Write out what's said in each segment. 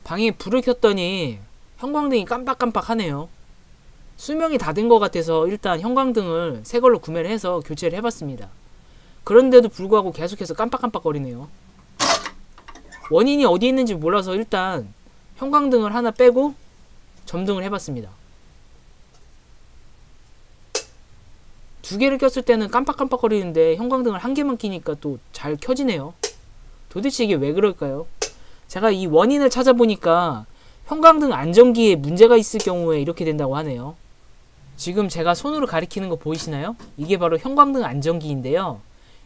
방에 불을 켰더니 형광등이 깜빡깜빡 하네요. 수명이 다 된 것 같아서 일단 형광등을 새 걸로 구매를 해서 교체를 해봤습니다. 그런데도 불구하고 계속해서 깜빡깜빡 거리네요. 원인이 어디 있는지 몰라서 일단 형광등을 하나 빼고 점등을 해봤습니다. 두 개를 꼈을 때는 깜빡깜빡 거리는데 형광등을 한 개만 끼니까 또 잘 켜지네요. 도대체 이게 왜 그럴까요? 제가 이 원인을 찾아보니까 형광등 안전기에 문제가 있을 경우에 이렇게 된다고 하네요. 지금 제가 손으로 가리키는 거 보이시나요? 이게 바로 형광등 안전기인데요.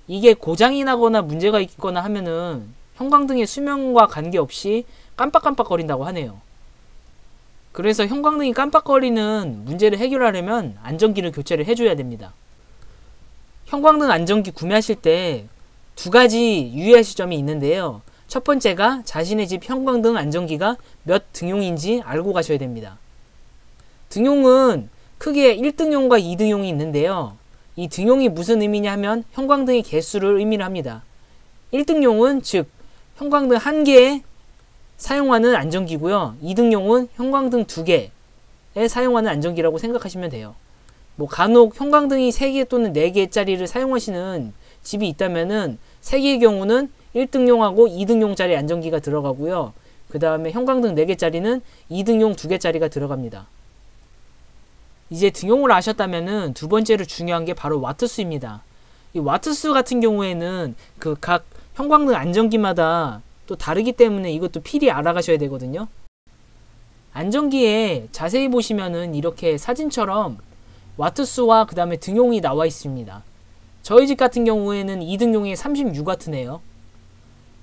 이게 고장이 나거나 문제가 있거나 하면은 형광등의 수명과 관계없이 깜빡깜빡 거린다고 하네요. 그래서 형광등이 깜빡거리는 문제를 해결하려면 안전기를 교체를 해줘야 됩니다. 형광등 안전기 구매하실 때 두 가지 유의하실 점이 있는데요. 첫 번째가 자신의 집 형광등 안전기가 몇 등용인지 알고 가셔야 됩니다. 등용은 크게 1등용과 2등용이 있는데요. 이 등용이 무슨 의미냐 하면 형광등의 개수를 의미를 합니다. 1등용은 즉 형광등 1개에 사용하는 안전기고요. 2등용은 형광등 2개에 사용하는 안전기라고 생각하시면 돼요. 뭐 간혹 형광등이 3개 또는 4개짜리를 사용하시는 집이 있다면은 3개의 경우는 1등용하고 2등용짜리 안전기가 들어가고요. 그 다음에 형광등 4개짜리는 2등용 2개짜리가 들어갑니다. 이제 등용을 아셨다면은 두 번째로 중요한 게 바로 와트수입니다. 이 와트수 같은 경우에는 그 각 형광등 안전기마다 또 다르기 때문에 이것도 필히 알아가셔야 되거든요. 안전기에 자세히 보시면은 이렇게 사진처럼 와트수와 그 다음에 등용이 나와 있습니다. 저희 집 같은 경우에는 2등용이 36W네요.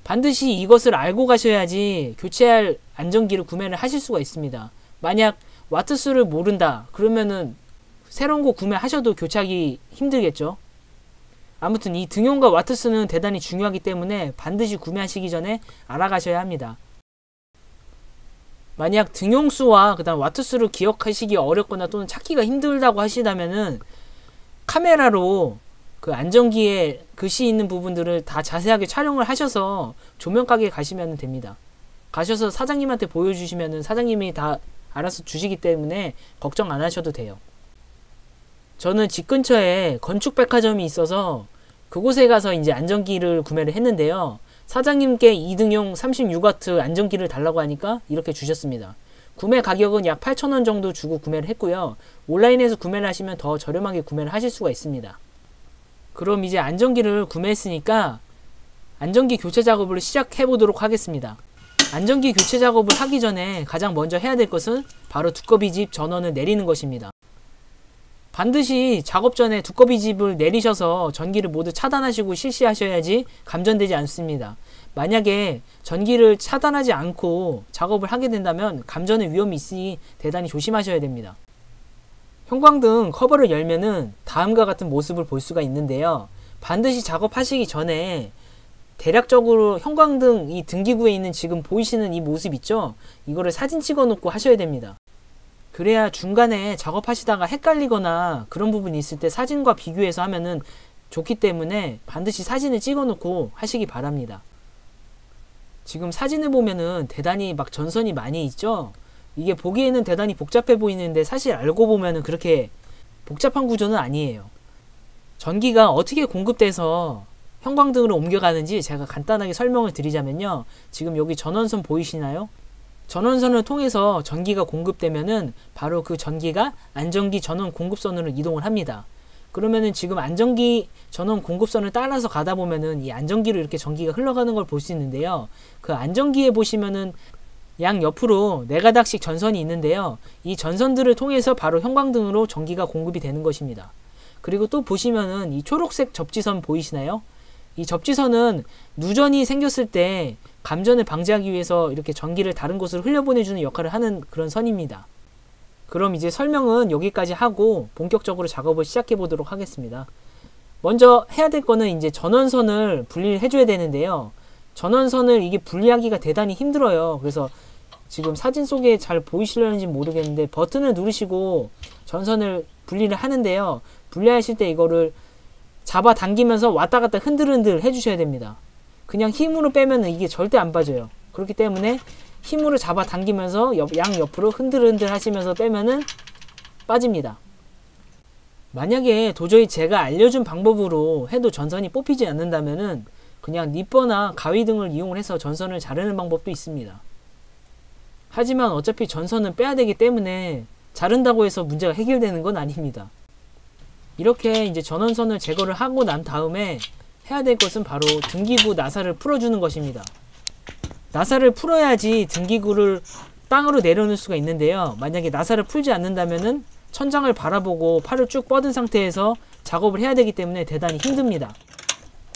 반드시 이것을 알고 가셔야지 교체할 안전기를 구매를 하실 수가 있습니다. 만약 와트수를 모른다 그러면은 새로운 거 구매하셔도 교체하기 힘들겠죠. 아무튼 이 등용과 와트수는 대단히 중요하기 때문에 반드시 구매하시기 전에 알아가셔야 합니다. 만약 등용수와 그 다음 와트수를 기억하시기 어렵거나 또는 찾기가 힘들다고 하시다면은 카메라로 그 안전기에 글씨 있는 부분들을 다 자세하게 촬영을 하셔서 조명가게에 가시면 됩니다. 가셔서 사장님한테 보여주시면은 사장님이 다 알아서 주시기 때문에 걱정 안 하셔도 돼요. 저는 집 근처에 건축백화점이 있어서 그곳에 가서 이제 안전기를 구매를 했는데요. 사장님께 2등용 36W 안전기를 달라고 하니까 이렇게 주셨습니다. 구매 가격은 약 8,000원 정도 주고 구매를 했고요. 온라인에서 구매를 하시면 더 저렴하게 구매를 하실 수가 있습니다. 그럼 이제 안전기를 구매했으니까 안전기 교체 작업을 시작해 보도록 하겠습니다. 안전기 교체 작업을 하기 전에 가장 먼저 해야 될 것은 바로 두꺼비집 전원을 내리는 것입니다. 반드시 작업 전에 두꺼비집을 내리셔서 전기를 모두 차단하시고 실시하셔야지 감전되지 않습니다. 만약에 전기를 차단하지 않고 작업을 하게 된다면 감전의 위험이 있으니 대단히 조심하셔야 됩니다. 형광등 커버를 열면은 다음과 같은 모습을 볼 수가 있는데요. 반드시 작업하시기 전에 대략적으로 형광등 이 등기구에 있는 지금 보이시는 이 모습 있죠? 이거를 사진 찍어 놓고 하셔야 됩니다. 그래야 중간에 작업하시다가 헷갈리거나 그런 부분이 있을 때 사진과 비교해서 하면은 좋기 때문에 반드시 사진을 찍어 놓고 하시기 바랍니다. 지금 사진을 보면은 대단히 막 전선이 많이 있죠? 이게 보기에는 대단히 복잡해 보이는데 사실 알고 보면은 그렇게 복잡한 구조는 아니에요. 전기가 어떻게 공급돼서 형광등으로 옮겨가는지 제가 간단하게 설명을 드리자면요. 지금 여기 전원선 보이시나요? 전원선을 통해서 전기가 공급되면은 바로 그 전기가 안전기 전원 공급선으로 이동을 합니다. 그러면은 지금 안전기 전원 공급선을 따라서 가다 보면은 이 안전기로 이렇게 전기가 흘러가는 걸 볼 수 있는데요. 그 안전기에 보시면은 양 옆으로 4가닥씩 전선이 있는데요. 이 전선들을 통해서 바로 형광등으로 전기가 공급이 되는 것입니다. 그리고 또 보시면은 이 초록색 접지선 보이시나요? 이 접지선은 누전이 생겼을 때 감전을 방지하기 위해서 이렇게 전기를 다른 곳으로 흘려보내주는 역할을 하는 그런 선입니다. 그럼 이제 설명은 여기까지 하고 본격적으로 작업을 시작해 보도록 하겠습니다. 먼저 해야 될 거는 이제 전원선을 분리를 해줘야 되는데요. 전원선을 이게 분리하기가 대단히 힘들어요. 그래서 지금 사진 속에 잘 보이시려는지 모르겠는데 버튼을 누르시고 전선을 분리를 하는데요. 분리하실 때 이거를 잡아 당기면서 왔다 갔다 흔들흔들 해주셔야 됩니다. 그냥 힘으로 빼면 이게 절대 안 빠져요. 그렇기 때문에 힘으로 잡아당기면서 양옆으로 흔들흔들 하시면서 빼면은 빠집니다. 만약에 도저히 제가 알려준 방법으로 해도 전선이 뽑히지 않는다면은 그냥 니퍼나 가위 등을 이용을 해서 전선을 자르는 방법도 있습니다. 하지만 어차피 전선은 빼야 되기 때문에 자른다고 해서 문제가 해결되는 건 아닙니다. 이렇게 이제 전원선을 제거를 하고 난 다음에 해야 될 것은 바로 등기구 나사를 풀어주는 것입니다. 나사를 풀어야지 등기구를 땅으로 내려놓을 수가 있는데요. 만약에 나사를 풀지 않는다면은 천장을 바라보고 팔을 쭉 뻗은 상태에서 작업을 해야 되기 때문에 대단히 힘듭니다.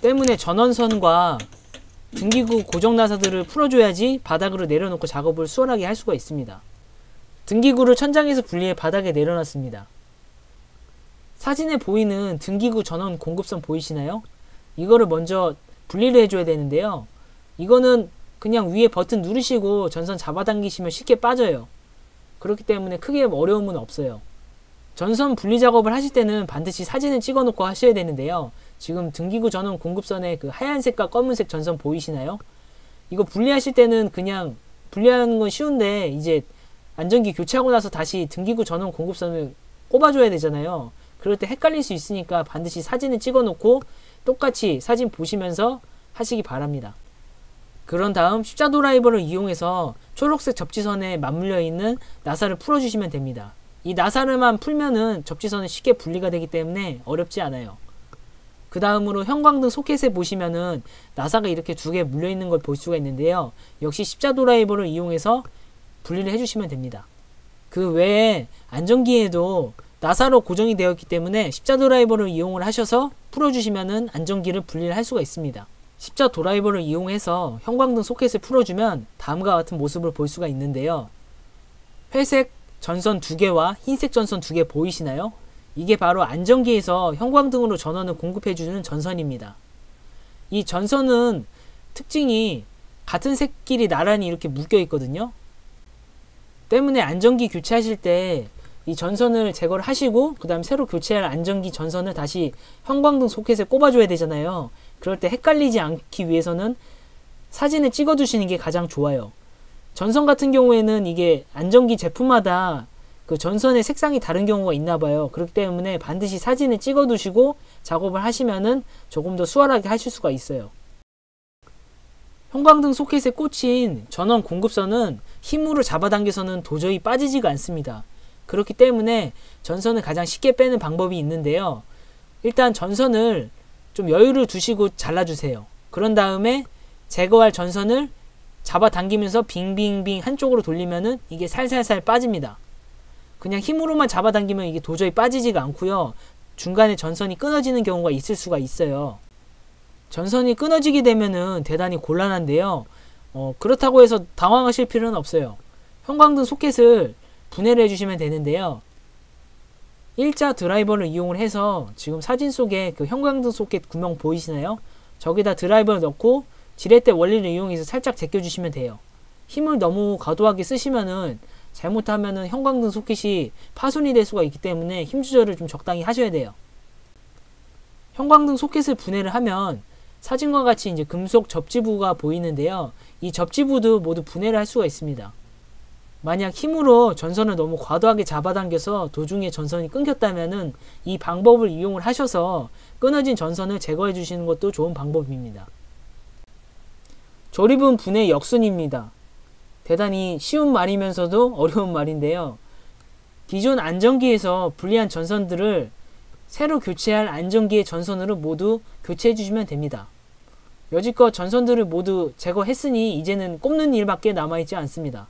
때문에 전원선과 등기구 고정 나사들을 풀어줘야지 바닥으로 내려놓고 작업을 수월하게 할 수가 있습니다. 등기구를 천장에서 분리해 바닥에 내려놨습니다. 사진에 보이는 등기구 전원 공급선 보이시나요? 이거를 먼저 분리를 해줘야 되는데요. 이거는 그냥 위에 버튼 누르시고 전선 잡아당기시면 쉽게 빠져요. 그렇기 때문에 크게 어려움은 없어요. 전선 분리 작업을 하실 때는 반드시 사진을 찍어 놓고 하셔야 되는데요. 지금 등기구 전원 공급선에 그 하얀색과 검은색 전선 보이시나요? 이거 분리하실 때는 그냥 분리하는 건 쉬운데 이제 안전기 교체하고 나서 다시 등기구 전원 공급선을 꼽아줘야 되잖아요. 그럴 때 헷갈릴 수 있으니까 반드시 사진을 찍어 놓고 똑같이 사진 보시면서 하시기 바랍니다. 그런 다음 십자 드라이버를 이용해서 초록색 접지선에 맞물려 있는 나사를 풀어주시면 됩니다. 이 나사를만 풀면은 접지선은 쉽게 분리가 되기 때문에 어렵지 않아요. 그 다음으로 형광등 소켓에 보시면은 나사가 이렇게 두 개 물려 있는 걸 볼 수가 있는데요. 역시 십자 드라이버를 이용해서 분리를 해주시면 됩니다. 그 외에 안전기에도 나사로 고정이 되어 있기 때문에 십자 드라이버를 이용을 하셔서 풀어주시면은 안전기를 분리를 할 수가 있습니다. 십자 드라이버를 이용해서 형광등 소켓을 풀어주면 다음과 같은 모습을 볼 수가 있는데요. 회색 전선 2개와 흰색 전선 2개 보이시나요? 이게 바로 안전기에서 형광등으로 전원을 공급해주는 전선입니다. 이 전선은 특징이 같은 색끼리 나란히 이렇게 묶여 있거든요. 때문에 안전기 교체하실 때 이 전선을 제거를 하시고 그 다음 새로 교체할 안전기 전선을 다시 형광등 소켓에 꼽아줘야 되잖아요. 그럴 때 헷갈리지 않기 위해서는 사진을 찍어 두시는 게 가장 좋아요. 전선 같은 경우에는 이게 안전기 제품마다 그 전선의 색상이 다른 경우가 있나 봐요. 그렇기 때문에 반드시 사진을 찍어 두시고 작업을 하시면은 조금 더 수월하게 하실 수가 있어요. 형광등 소켓에 꽂힌 전원 공급선은 힘으로 잡아당겨서는 도저히 빠지지가 않습니다. 그렇기 때문에 전선을 가장 쉽게 빼는 방법이 있는데요. 일단 전선을 좀 여유를 두시고 잘라주세요. 그런 다음에 제거할 전선을 잡아당기면서 빙빙빙 한쪽으로 돌리면은 이게 살살살 빠집니다. 그냥 힘으로만 잡아당기면 이게 도저히 빠지지가 않고요. 중간에 전선이 끊어지는 경우가 있을 수가 있어요. 전선이 끊어지게 되면은 대단히 곤란한데요. 그렇다고 해서 당황하실 필요는 없어요. 형광등 소켓을 분해를 해주시면 되는데요. 일자 드라이버를 이용을 해서 지금 사진 속에 그 형광등 소켓 구멍 보이시나요? 저기다 드라이버를 넣고 지렛대 원리를 이용해서 살짝 제껴주시면 돼요. 힘을 너무 과도하게 쓰시면은 잘못하면은 형광등 소켓이 파손이 될 수가 있기 때문에 힘 조절을 좀 적당히 하셔야 돼요. 형광등 소켓을 분해를 하면 사진과 같이 이제 금속 접지부가 보이는데요. 이 접지부도 모두 분해를 할 수가 있습니다. 만약 힘으로 전선을 너무 과도하게 잡아당겨서 도중에 전선이 끊겼다면은 이 방법을 이용을 하셔서 끊어진 전선을 제거해 주시는 것도 좋은 방법입니다. 조립은 분해 역순입니다. 대단히 쉬운 말이면서도 어려운 말인데요. 기존 안전기에서 분리한 전선들을 새로 교체할 안전기의 전선으로 모두 교체해 주시면 됩니다. 여지껏 전선들을 모두 제거했으니 이제는 꼽는 일밖에 남아있지 않습니다.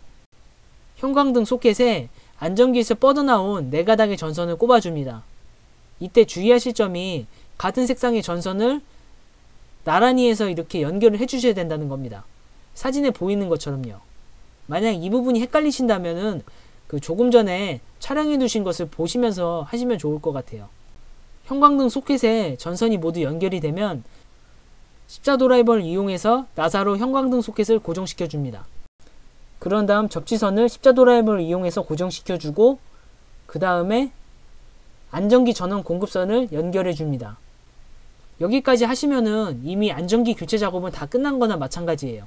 형광등 소켓에 안전기에서 뻗어나온 4가닥의 전선을 꼽아줍니다. 이때 주의하실 점이 같은 색상의 전선을 나란히 해서 이렇게 연결을 해주셔야 된다는 겁니다. 사진에 보이는 것처럼요. 만약 이 부분이 헷갈리신다면은 그 조금 전에 촬영해 두신 것을 보시면서 하시면 좋을 것 같아요. 형광등 소켓에 전선이 모두 연결이 되면 십자 드라이버를 이용해서 나사로 형광등 소켓을 고정시켜 줍니다. 그런 다음 접지선을 십자 드라이버를 이용해서 고정시켜 주고 그 다음에 안전기 전원 공급선을 연결해 줍니다. 여기까지 하시면은 이미 안전기 교체 작업은 다 끝난 거나 마찬가지예요.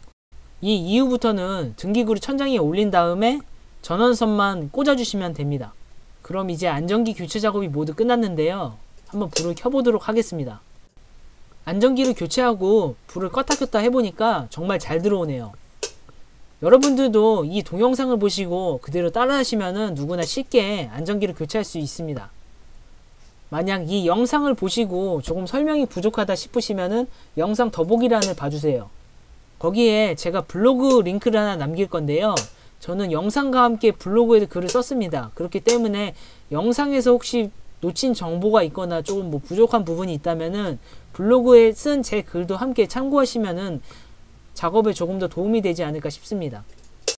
이 이후부터는 등기구를 천장에 올린 다음에 전원선만 꽂아주시면 됩니다. 그럼 이제 안전기 교체 작업이 모두 끝났는데요. 한번 불을 켜보도록 하겠습니다. 안전기를 교체하고 불을 껐다 켰다 해보니까 정말 잘 들어오네요. 여러분들도 이 동영상을 보시고 그대로 따라 하시면은 누구나 쉽게 안전기를 교체할 수 있습니다. 만약 이 영상을 보시고 조금 설명이 부족하다 싶으시면은 영상 더보기란을 봐주세요. 거기에 제가 블로그 링크를 하나 남길 건데요. 저는 영상과 함께 블로그에 글을 썼습니다. 그렇기 때문에 영상에서 혹시 놓친 정보가 있거나 조금 부족한 부분이 있다면은 블로그에 쓴 제 글도 함께 참고하시면은 작업에 조금 더 도움이 되지 않을까 싶습니다.